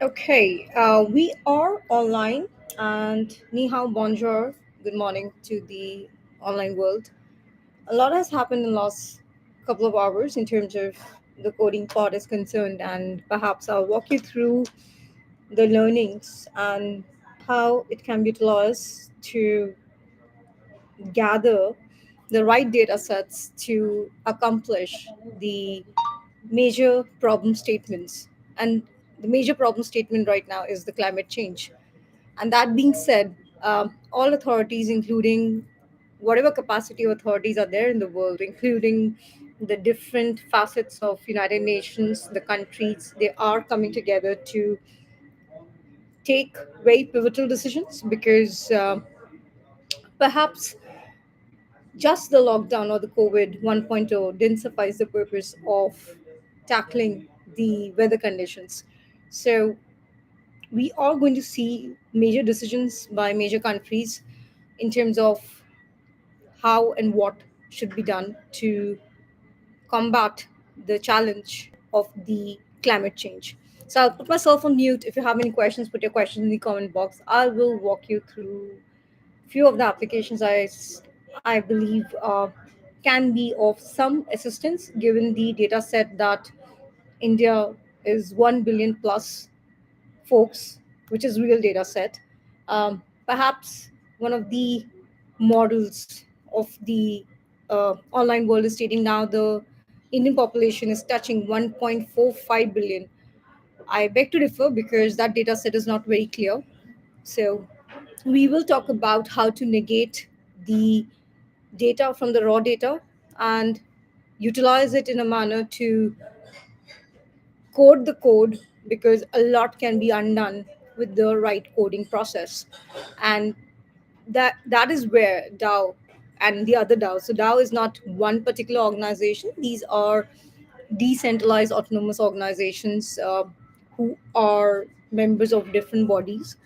Okay, we are online, and ni hao, bonjour, good morning to the online world. A lot has happened in the last couple of hours in terms of the coding part is concerned, and perhaps I'll walk you through the learnings and how it can be utilized to gather the right data sets to accomplish the major problem statements. And the major problem statement right now is the climate change. And that being said, all authorities, including whatever capacity of authorities are there in the world, including the different facets of United Nations, the countries, they are coming together to take very pivotal decisions because perhaps just the lockdown or the COVID 1.0 didn't suffice the purpose of tackling the weather conditions. So we are going to see major decisions by major countries in terms of how and what should be done to combat the challenge of the climate change. So I'll put myself on mute. If you have any questions, put your questions in the comment box. I will walk you through few of the applications I believe can be of some assistance given the data set that India is 1 billion plus folks, which is real data set. Perhaps one of the models of the online world is stating now the Indian population is touching 1.45 billion. I beg to differ because that data set is not very clear. So we will talk about how to negate the data from the raw data and utilize it in a manner to code the code because a lot can be undone with the right coding process. And that is where DAO and the other DAO. So DAO is not one particular organization. These are decentralized autonomous organizations who are members of different bodies.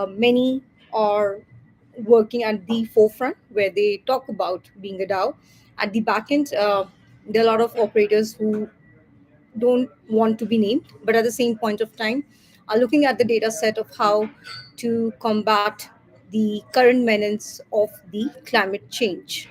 Many are working at the forefront where they talk about being a DAO. At the back end, there are a lot of operators who don't want to be named, but at the same point of time, are looking at the data set of how to combat the current menace of the climate change.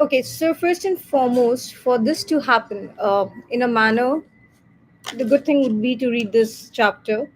Okay, so first and foremost, for this to happen in a manner, the good thing would be to read this chapter.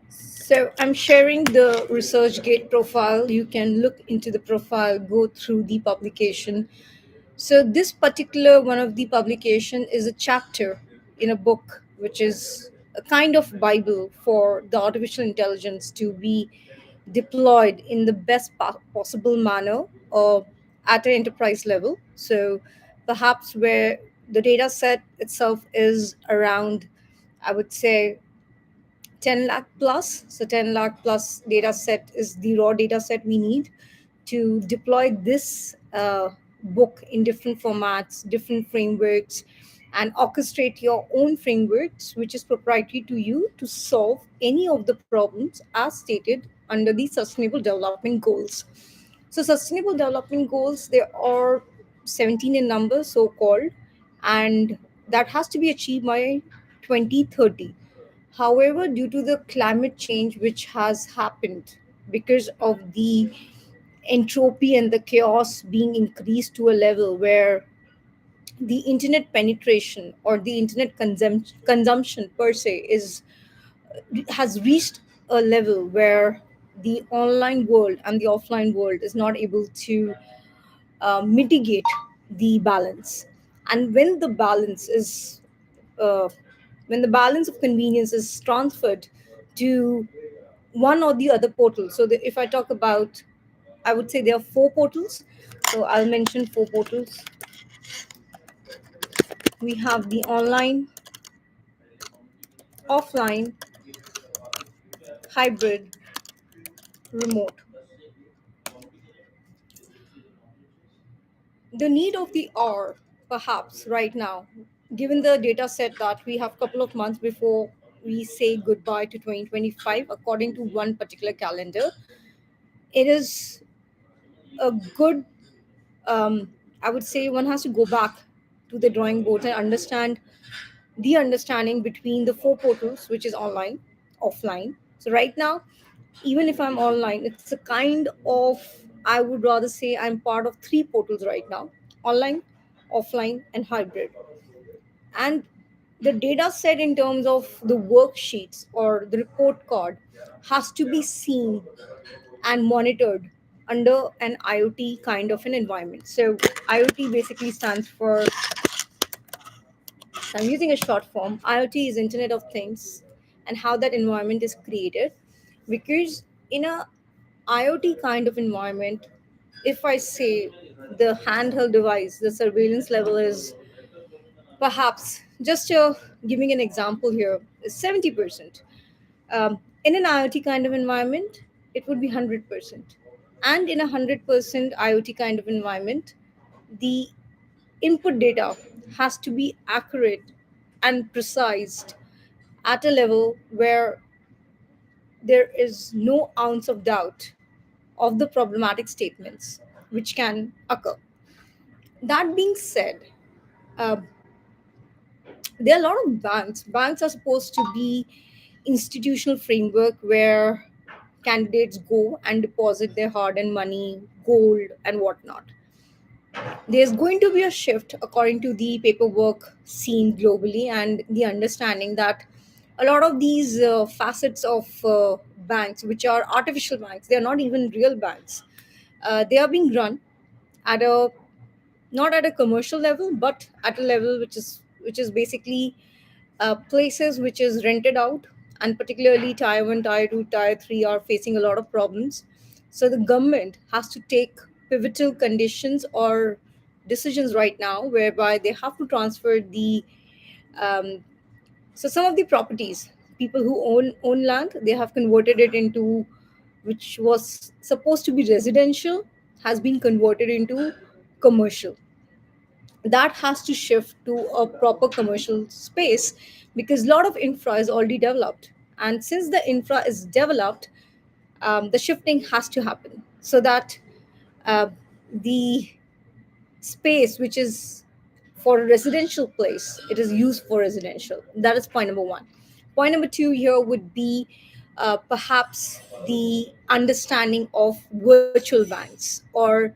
So I'm sharing the ResearchGate profile. You can look into the profile, go through the publication. So this particular one of the publication is a chapter in a book, which is a kind of Bible for the artificial intelligence to be deployed in the best possible manner at an enterprise level. So perhaps where the data set itself is around, I would say, 10 lakh plus. So 10 lakh plus data set is the raw data set we need to deploy this book in different formats, different frameworks, and orchestrate your own frameworks, which is proprietary to you to solve any of the problems as stated under the Sustainable Development Goals. So, Sustainable Development Goals, there are 17 in number, so called, and that has to be achieved by 2030. However, due to the climate change which has happened because of the entropy and the chaos being increased to a level where the internet penetration or the internet consumption per se is has reached a level where the online world and the offline world is not able to mitigate the balance. And uh, when the balance of convenience is transferred to one or the other portal. So if I talk about, I would say there are four portals. So I'll mention four portals. We have the online, offline, hybrid, remote. The need of the hour, perhaps right now, given the data set that we have couple of months before we say goodbye to 2025, according to one particular calendar, it is a good, um, I would say one has to go back to the drawing board and understand the understanding between the four portals, which is online, offline. So right now, even if I'm online, it's a kind of, I would rather say I'm part of three portals right now: online, offline, and hybrid. And the data set in terms of the worksheets or the report card has to be seen and monitored under an IoT kind of an environment. So IoT basically stands for, so I'm using a short form. IoT is Internet of Things, and how that environment is created. Because in a IoT kind of environment, if I say the handheld device, the surveillance level is perhaps, just giving an example here, is 70%. In an IoT kind of environment, it would be 100%. And in a 100% IoT kind of environment, the input data has to be accurate and precise at a level where there is no ounce of doubt of the problematic statements which can occur. That being said, uh, there are a lot of banks. Banks are supposed to be institutional framework where candidates go and deposit their hard-earned money, gold, and whatnot. There's going to be a shift according to the paperwork seen globally and the understanding that a lot of these facets of banks, which are artificial banks, they are not even real banks. They are being run at a, not at a commercial level, but at a level which is basically places which is rented out, and particularly tier 1, tier 2, tier 3 are facing a lot of problems. So the government has to take pivotal conditions or decisions right now whereby they have to transfer the um, so some of the properties, people who own land, they have converted it into, which was supposed to be residential, has been converted into commercial. That has to shift to a proper commercial space because a lot of infra is already developed. And since the infra is developed, the shifting has to happen so that uh, the space which is for a residential place, it is used for residential. That is point number one. Point number two here would be perhaps the understanding of virtual banks, or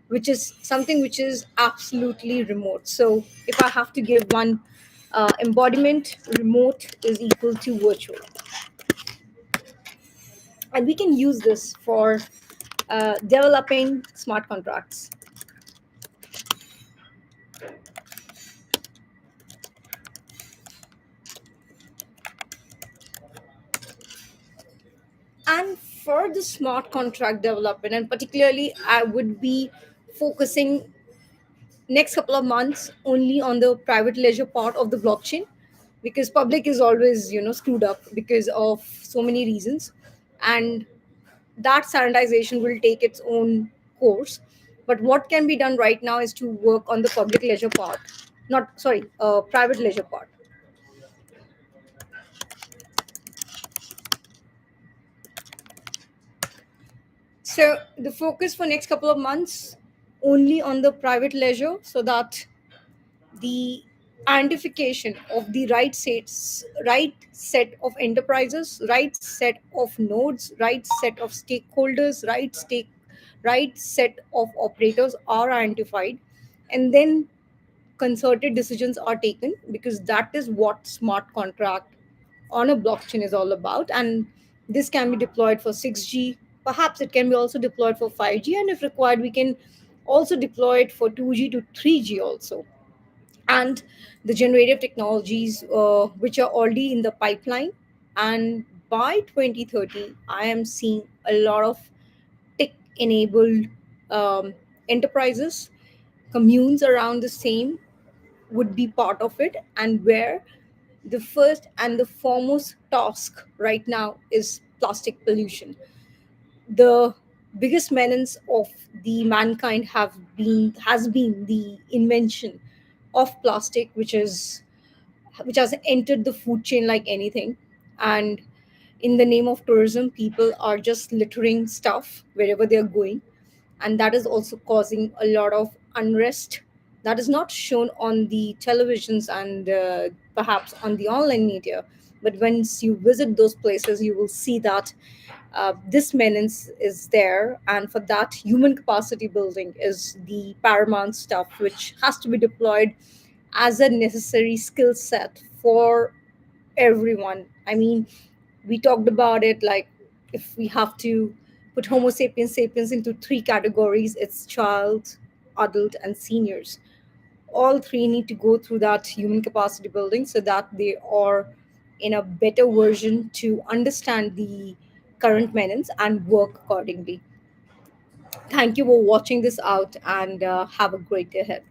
which is something which is absolutely remote. So if I have to give one embodiment, remote is equal to virtual. And we can use this for developing smart contracts. And for the smart contract development, and particularly, I would be focusing next couple of months only on the private ledger part of the blockchain, because public is always screwed up because of so many reasons, and that sanitization will take its own course. But what can be done right now is to work on the public ledger part, not sorry, private ledger part. So the focus for next couple of months only on the private ledger, so that the identification of the right set of enterprises, right set of nodes, right set of stakeholders, right set of operators are identified, and then concerted decisions are taken, because that is what smart contract on a blockchain is all about. And this can be deployed for 6G, perhaps it can be also deployed for 5G, and if required we can also deploy it for 2G to 3G also. And the generative technologies which are already in the pipeline, and by 2030 I am seeing a lot of tech enabled enterprises, communes around the same would be part of it, and where the first and the foremost task right now is plastic pollution. The biggest menace of the mankind has been the invention of plastic, which has entered the food chain like anything. And in the name of tourism, people are just littering stuff wherever they're going, and that is also causing a lot of unrest that is not shown on the televisions and perhaps on the online media. But once you visit those places, you will see that this menace is there, and for that, human capacity building is the paramount stuff which has to be deployed as a necessary skill set for everyone. I mean, we talked about it like, if we have to put Homo sapiens sapiens into three categories, it's child, adult, and seniors. All three need to go through that human capacity building so that they are in a better version to understand the current menace and work accordingly. Thank you for watching this out, and have a great day ahead.